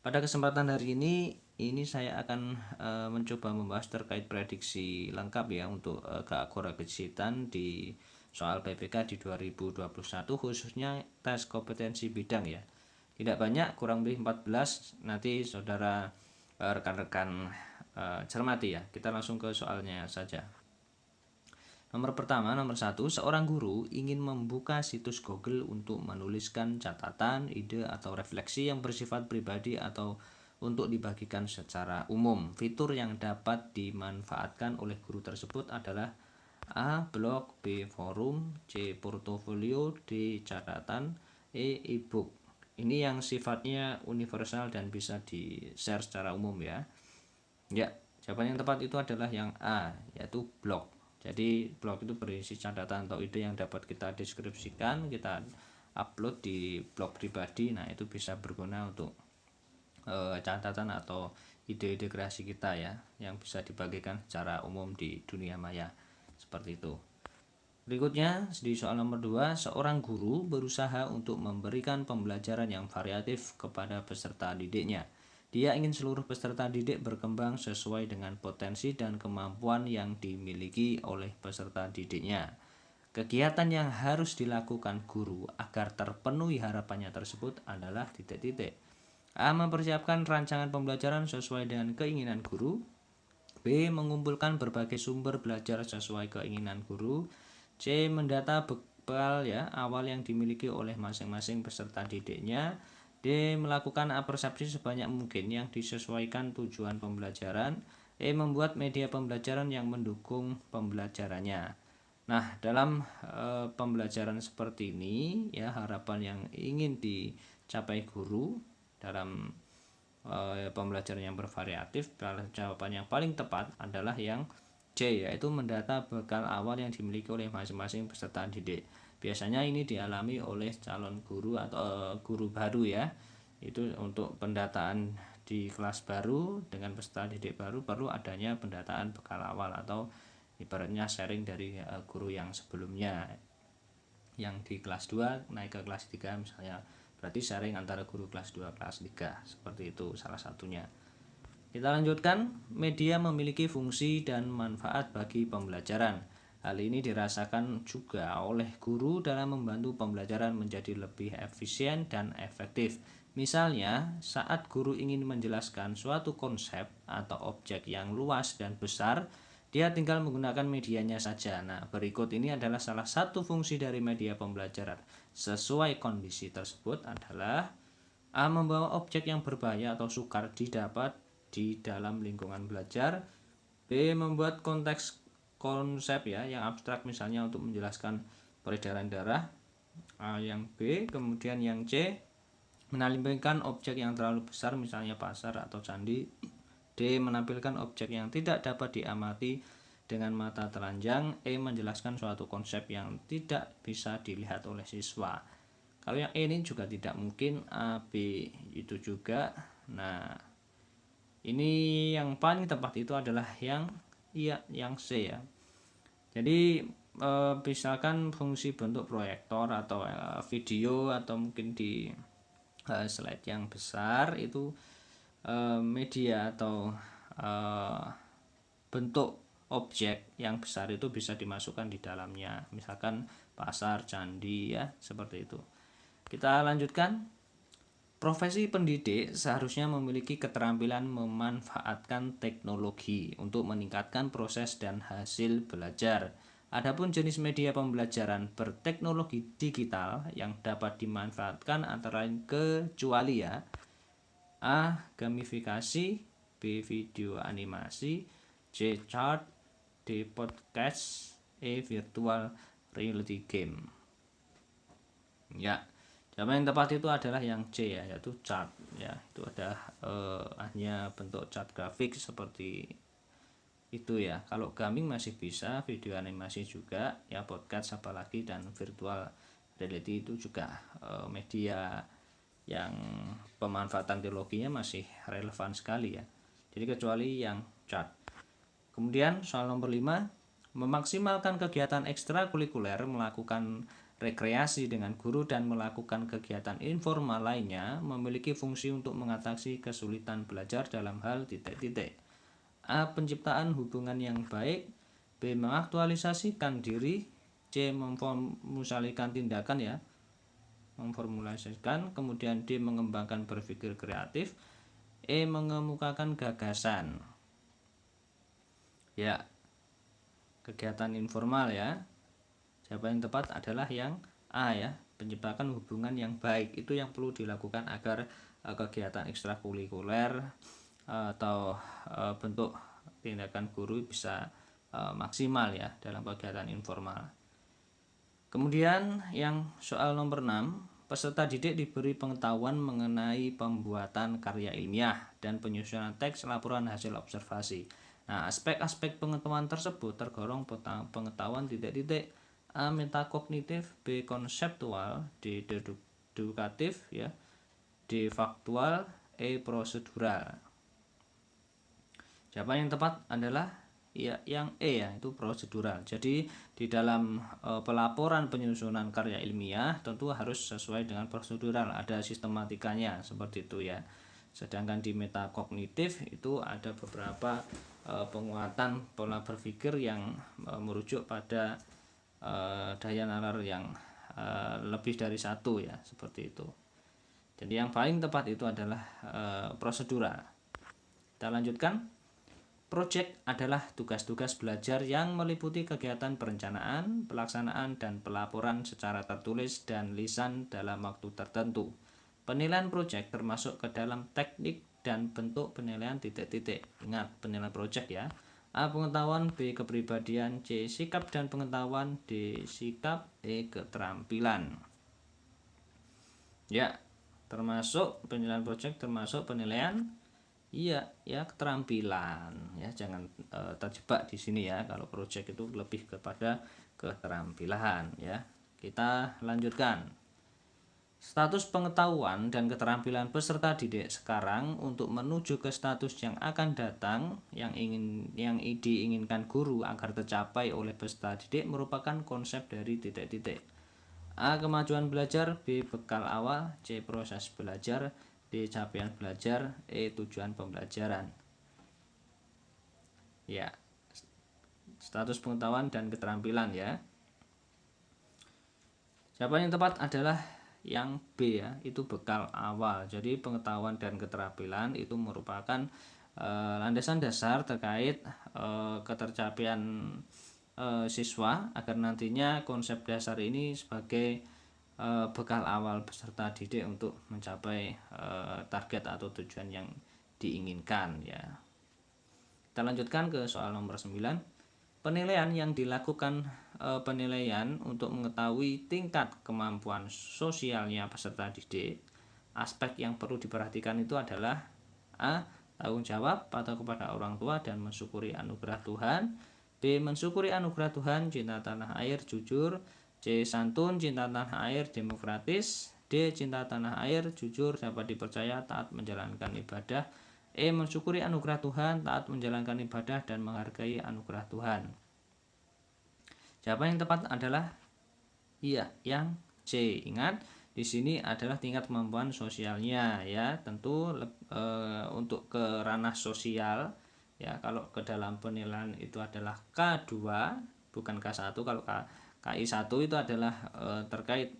Pada kesempatan hari ini saya akan mencoba membahas terkait prediksi lengkap ya untuk keakuratan di soal PPK di 2021, khususnya tes kompetensi bidang ya. Tidak banyak, kurang lebih 14. Nanti saudara rekan-rekan cermati ya. Kita langsung ke soalnya saja. Nomor 1, seorang guru ingin membuka situs Google untuk menuliskan catatan, ide, atau refleksi yang bersifat pribadi atau untuk dibagikan secara umum. Fitur yang dapat dimanfaatkan oleh guru tersebut adalah A. Blog, B. Forum, C. Portofolio, D. Catatan, E. E-book. Ini yang sifatnya universal dan bisa di-share secara umum ya. Ya, jawaban yang tepat itu adalah yang A, yaitu blog. Jadi blog itu berisi catatan atau ide yang dapat kita deskripsikan, kita upload di blog pribadi. Nah, itu bisa berguna untuk catatan atau ide-ide kreasi kita ya, yang bisa dibagikan secara umum di dunia maya. Seperti itu. Berikutnya, di soal nomor 2, seorang guru berusaha untuk memberikan pembelajaran yang variatif kepada peserta didiknya. Dia ingin seluruh peserta didik berkembang sesuai dengan potensi dan kemampuan yang dimiliki oleh peserta didiknya. Kegiatan yang harus dilakukan guru agar terpenuhi harapannya tersebut adalah titik-titik. A. Mempersiapkan rancangan pembelajaran sesuai dengan keinginan guru. B. Mengumpulkan berbagai sumber belajar sesuai keinginan guru. C. Mendata bekal ya awal yang dimiliki oleh masing-masing peserta didiknya. D. Melakukan persepsi sebanyak mungkin yang disesuaikan tujuan pembelajaran. E. Membuat media pembelajaran yang mendukung pembelajarannya. Nah, dalam pembelajaran seperti ini ya, harapan yang ingin dicapai guru dalam pembelajaran yang bervariatif, jawaban yang paling tepat adalah yang C, yaitu mendata bekal awal yang dimiliki oleh masing-masing peserta didik. Biasanya ini dialami oleh calon guru atau guru baru ya. Itu untuk pendataan di kelas baru dengan peserta didik baru perlu adanya pendataan bekal awal atau ibaratnya sharing dari guru yang sebelumnya. Yang di kelas 2 naik ke kelas 3 misalnya, berarti sharing antara guru kelas 2 kelas 3. Seperti itu salah satunya. Kita lanjutkan, media memiliki fungsi dan manfaat bagi pembelajaran. Hal ini dirasakan juga oleh guru dalam membantu pembelajaran menjadi lebih efisien dan efektif. Misalnya, saat guru ingin menjelaskan suatu konsep atau objek yang luas dan besar, dia tinggal menggunakan medianya saja. Nah, berikut ini adalah salah satu fungsi dari media pembelajaran. Sesuai kondisi tersebut adalah A. Membawa objek yang berbahaya atau sukar didapat di dalam lingkungan belajar. B. Membuat konteks konsep ya yang abstrak, misalnya untuk menjelaskan peredaran darah. Yang B. Kemudian yang C, menampilkan objek yang terlalu besar, misalnya pasar atau candi. D. Menampilkan objek yang tidak dapat diamati dengan mata telanjang. E. Menjelaskan suatu konsep yang tidak bisa dilihat oleh siswa. Kalau yang E ini juga tidak mungkin. A, B itu juga. Nah, ini yang paling tepat itu adalah yang C ya. Jadi misalkan fungsi bentuk proyektor atau video atau mungkin di slide yang besar itu media atau bentuk objek yang besar itu bisa dimasukkan di dalamnya. Misalkan pasar, candi ya, seperti itu. Kita lanjutkan. Profesi pendidik seharusnya memiliki keterampilan memanfaatkan teknologi untuk meningkatkan proses dan hasil belajar. Adapun jenis media pembelajaran berteknologi digital yang dapat dimanfaatkan antara lain kecuali ya: A. Gamifikasi, B. Video animasi, C. Chart, D. Podcast, E. Virtual reality game. Ya, jawaban yang tepat itu adalah yang C ya, yaitu chart ya. Itu ada hanya bentuk chart grafik seperti itu ya. Kalau gaming masih bisa, video animasi juga ya, podcast apalagi, dan virtual reality itu juga media yang pemanfaatan teknologinya masih relevan sekali ya. Jadi kecuali yang chart. Kemudian soal nomor 5, memaksimalkan kegiatan ekstrakurikuler melakukan rekreasi dengan guru dan melakukan kegiatan informal lainnya memiliki fungsi untuk mengatasi kesulitan belajar dalam hal titik-titik. A. Penciptaan hubungan yang baik. B. Mengaktualisasikan diri. C. Memformulasikan tindakan ya. Memformulasikan. Kemudian D. Mengembangkan berpikir kreatif. E. Mengemukakan gagasan. Ya, kegiatan informal ya. Jawaban yang tepat adalah yang A ya, menciptakan hubungan yang baik. Itu yang perlu dilakukan agar kegiatan ekstrakurikuler atau bentuk tindakan guru bisa maksimal ya dalam kegiatan informal. Kemudian yang soal nomor 6, peserta didik diberi pengetahuan mengenai pembuatan karya ilmiah dan penyusunan teks laporan hasil observasi. Nah, aspek-aspek pengetahuan tersebut tergolong pengetahuan titik-titik. A. Metakognitif, B. Konseptual, D. Dedukatif ya, D. Faktual, E. Prosedural. Jawaban yang tepat adalah ya yang E ya, itu prosedural. Jadi di dalam pelaporan penyusunan karya ilmiah tentu harus sesuai dengan prosedural, ada sistematikanya seperti itu ya. Sedangkan di metakognitif itu ada beberapa penguatan pola berpikir yang merujuk pada daya nalar yang lebih dari satu ya, seperti itu. Jadi yang paling tepat itu adalah prosedural. Kita lanjutkan. Project adalah tugas-tugas belajar yang meliputi kegiatan perencanaan, pelaksanaan, dan pelaporan secara tertulis dan lisan dalam waktu tertentu. Penilaian project termasuk ke dalam teknik dan bentuk penilaian titik-titik. Ingat, penilaian project ya. A. Pengetahuan, B. Kepribadian, C. Sikap dan pengetahuan, D. Sikap, E. Keterampilan. Ya, termasuk penilaian project termasuk penilaian iya ya keterampilan ya, jangan terjebak di sini ya. Kalau project itu lebih kepada keterampilan ya. Kita lanjutkan. Status pengetahuan dan keterampilan peserta didik sekarang untuk menuju ke status yang akan datang yang diinginkan guru agar tercapai oleh peserta didik merupakan konsep dari titik-titik. A. Kemajuan belajar, B. Bekal awal, C. Proses belajar, D. Capaian belajar, E. Tujuan pembelajaran. Ya, status pengetahuan dan keterampilan ya. Jawaban yang tepat adalah yang B ya, itu bekal awal. Jadi pengetahuan dan keterampilan itu merupakan landasan dasar terkait ketercapaian siswa agar nantinya konsep dasar ini sebagai bekal awal peserta didik untuk mencapai target atau tujuan yang diinginkan ya. Kita lanjutkan ke soal nomor 9. Penilaian yang dilakukan penilaian untuk mengetahui tingkat kemampuan sosialnya peserta didik. Aspek yang perlu diperhatikan itu adalah A. Tanggung jawab atau kepada orang tua dan mensyukuri anugerah Tuhan. B. Mensyukuri anugerah Tuhan, cinta tanah air, jujur. C. Santun, cinta tanah air, demokratis. D. Cinta tanah air, jujur, dapat dipercaya, taat menjalankan ibadah. E. Mensyukuri anugerah Tuhan, taat menjalankan ibadah, dan menghargai anugerah Tuhan. Jawaban yang tepat adalah iya, yang C. Ingat, di sini adalah tingkat kemampuan sosialnya ya. Tentu untuk ke ranah sosial ya, kalau ke dalam penilaian itu adalah K2 bukan K1. Kalau KI1 itu adalah terkait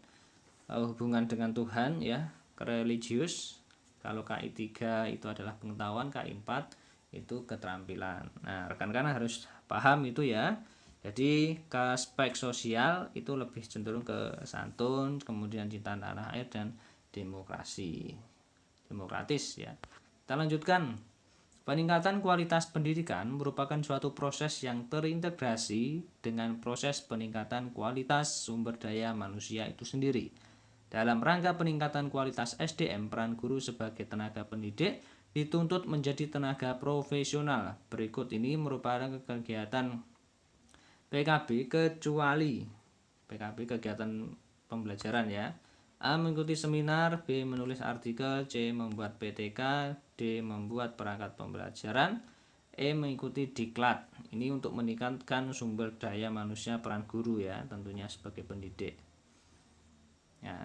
hubungan dengan Tuhan ya, religius. Kalau KI3 itu adalah pengetahuan, KI4 itu keterampilan. Nah, rekan-rekan harus paham itu ya. Jadi ke aspek sosial itu lebih cenderung ke santun, kemudian cinta tanah air, dan demokratis ya. Kita lanjutkan. Peningkatan kualitas pendidikan merupakan suatu proses yang terintegrasi dengan proses peningkatan kualitas sumber daya manusia itu sendiri. Dalam rangka peningkatan kualitas SDM, peran guru sebagai tenaga pendidik dituntut menjadi tenaga profesional. Berikut ini merupakan kegiatan PKB kecuali PKB kegiatan pembelajaran ya. A. Mengikuti seminar, B. Menulis artikel, C. Membuat PTK, D. Membuat perangkat pembelajaran, E. Mengikuti diklat. Ini untuk meningkatkan sumber daya manusia peran guru ya, tentunya sebagai pendidik. Nah,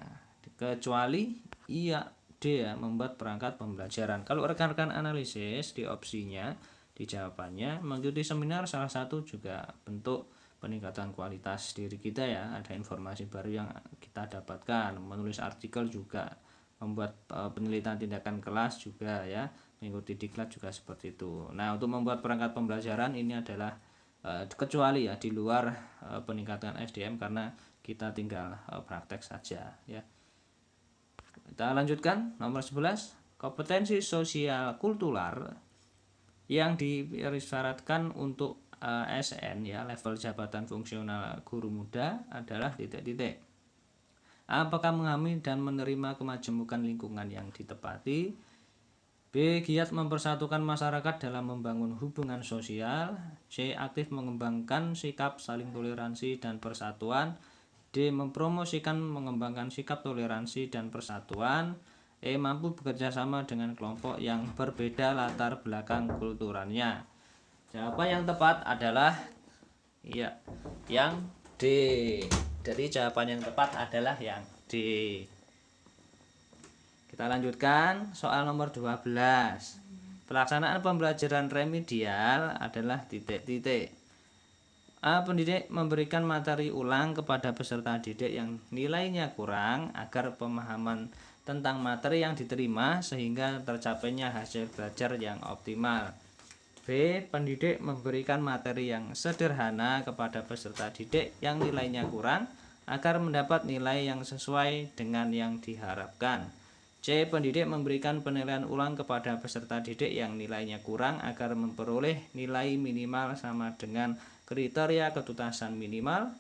kecuali iya D ya, membuat perangkat pembelajaran. Kalau rekan-rekan analisis di opsinya, di jawabannya, mengikuti seminar salah satu juga bentuk peningkatan kualitas diri kita ya. Ada informasi baru yang kita dapatkan, menulis artikel juga, membuat penelitian tindakan kelas juga ya, mengikuti diklat juga seperti itu. Nah, untuk membuat perangkat pembelajaran ini adalah kecuali ya di luar peningkatan SDM, karena kita tinggal praktek saja ya. Kita lanjutkan nomor 11, kompetensi sosial kultural yang disyaratkan untuk ASN ya, level jabatan fungsional guru muda adalah titik-titik. Apakah memahami dan menerima kemajemukan lingkungan yang ditepati? B. Giat mempersatukan masyarakat dalam membangun hubungan sosial. C. Aktif mengembangkan sikap saling toleransi dan persatuan. D. Mempromosikan mengembangkan sikap toleransi dan persatuan. E. Mampu bekerja sama dengan kelompok yang berbeda latar belakang kulturalnya. Jawaban yang tepat adalah ya, yang D. Jadi jawaban yang tepat adalah yang D. Kita lanjutkan soal nomor 12. Pelaksanaan pembelajaran remedial adalah titik-titik. A. Pendidik memberikan materi ulang kepada peserta didik yang nilainya kurang agar pemahaman tentang materi yang diterima sehingga tercapainya hasil belajar yang optimal. B. Pendidik memberikan materi yang sederhana kepada peserta didik yang nilainya kurang agar mendapat nilai yang sesuai dengan yang diharapkan. C. Pendidik memberikan penilaian ulang kepada peserta didik yang nilainya kurang agar memperoleh nilai minimal sama dengan kriteria ketuntasan minimal.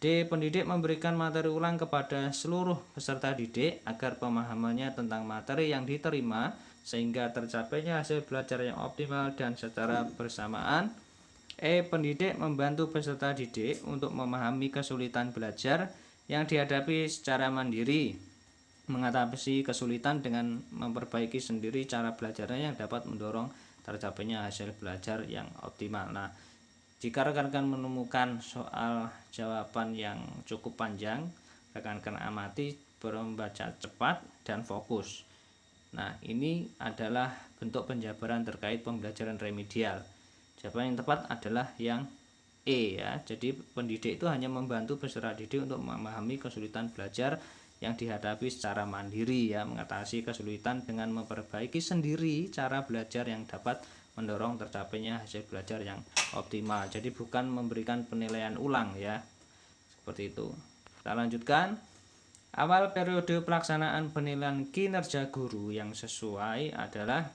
D. Pendidik memberikan materi ulang kepada seluruh peserta didik agar pemahamannya tentang materi yang diterima sehingga tercapainya hasil belajar yang optimal dan secara bersamaan. E. Pendidik membantu peserta didik untuk memahami kesulitan belajar yang dihadapi secara mandiri, mengatasi kesulitan dengan memperbaiki sendiri cara belajarnya yang dapat mendorong tercapainya hasil belajar yang optimal. Nah, jika rekan-rekan menemukan soal jawaban yang cukup panjang, rekan-rekan amati membaca cepat dan fokus. Nah, ini adalah bentuk penjabaran terkait pembelajaran remedial. Jawaban yang tepat adalah yang E ya. Jadi pendidik itu hanya membantu peserta didik untuk memahami kesulitan belajar yang dihadapi secara mandiri ya, mengatasi kesulitan dengan memperbaiki sendiri cara belajar yang dapat mendorong tercapainya hasil belajar yang optimal. Jadi bukan memberikan penilaian ulang ya, seperti itu. Kita lanjutkan. Awal periode pelaksanaan penilaian kinerja guru yang sesuai adalah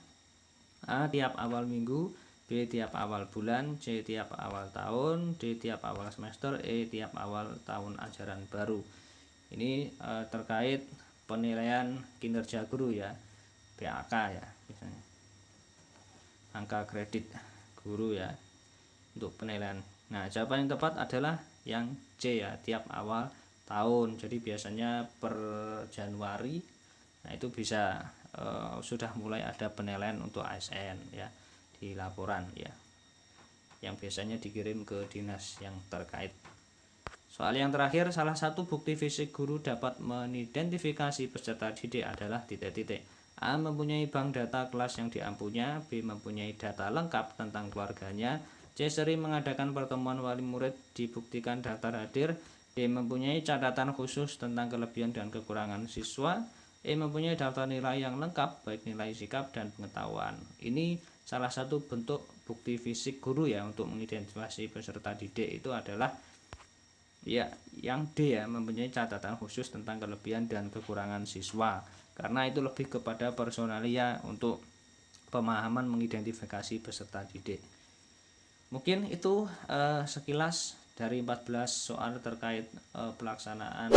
A. Tiap awal minggu, B. Tiap awal bulan, C. Tiap awal tahun, D. Tiap awal semester, E. Tiap awal tahun ajaran baru. Ini terkait penilaian kinerja guru ya, PAK ya, misalnya angka kredit guru ya untuk penilaian. Nah, jawaban yang tepat adalah yang C ya, tiap awal tahun. Jadi biasanya per Januari, nah itu bisa sudah mulai ada penilaian untuk ASN ya di laporan ya, yang biasanya dikirim ke dinas yang terkait. Soal yang terakhir, salah satu bukti fisik guru dapat mengidentifikasi peserta didik adalah titik-titik. A. Mempunyai bank data kelas yang diampunya. B. Mempunyai data lengkap tentang keluarganya. C. Sering mengadakan pertemuan wali murid, dibuktikan daftar hadir. D. Mempunyai catatan khusus tentang kelebihan dan kekurangan siswa. E. Mempunyai daftar nilai yang lengkap, baik nilai sikap dan pengetahuan. Ini salah satu bentuk bukti fisik guru ya untuk mengidentifikasi peserta didik itu adalah ya yang D ya, mempunyai catatan khusus tentang kelebihan dan kekurangan siswa, karena itu lebih kepada personalia untuk pemahaman mengidentifikasi peserta didik. Mungkin itu sekilas dari 14 soal terkait pelaksanaan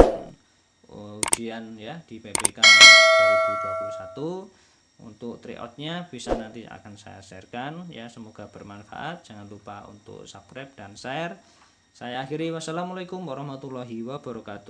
ujian ya di PPK 2021. Untuk tryoutnya bisa nanti akan saya sharekan ya, semoga bermanfaat. Jangan lupa untuk subscribe dan share. Saya akhiri, wassalamualaikum warahmatullahi wabarakatuh.